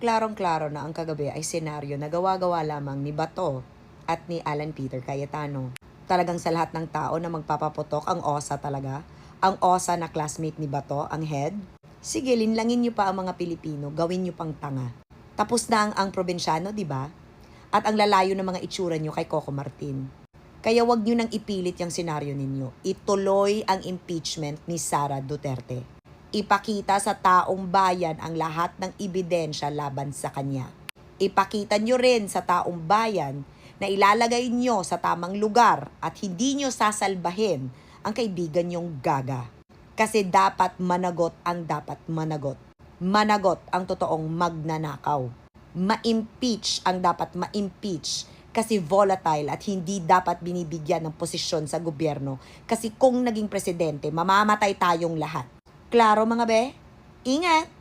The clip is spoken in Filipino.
klarong-klaro na ang kagabi ay senaryo na gawa-gawa lamang ni Bato at ni Alan Peter Cayetano. Talagang sa lahat ng tao na magpapaputok ang OSA talaga. Ang OSA na classmate ni Bato, ang head. Sige, linlangin nyo pa ang mga Pilipino, gawin nyo pang tanga. Tapos na ang probinsyano, di ba? At ang lalayo ng mga itsura nyo kay Coco Martin. Kaya wag nyo nang ipilit yung senaryo ninyo. Ituloy ang impeachment ni Sara Duterte. Ipakita sa taong bayan ang lahat ng ebidensya laban sa kanya. Ipakita nyo rin sa taong bayan na ilalagay nyo sa tamang lugar at hindi nyo sasalbahin ang kaibigan nyong gaga. Kasi dapat managot ang dapat managot. Managot ang totoong magnanakaw. Ma-impeach ang dapat ma-impeach kasi volatile at hindi dapat binibigyan ng posisyon sa gobyerno. Kasi kung naging presidente, mamamatay tayong lahat. Klaro mga be? Ingat!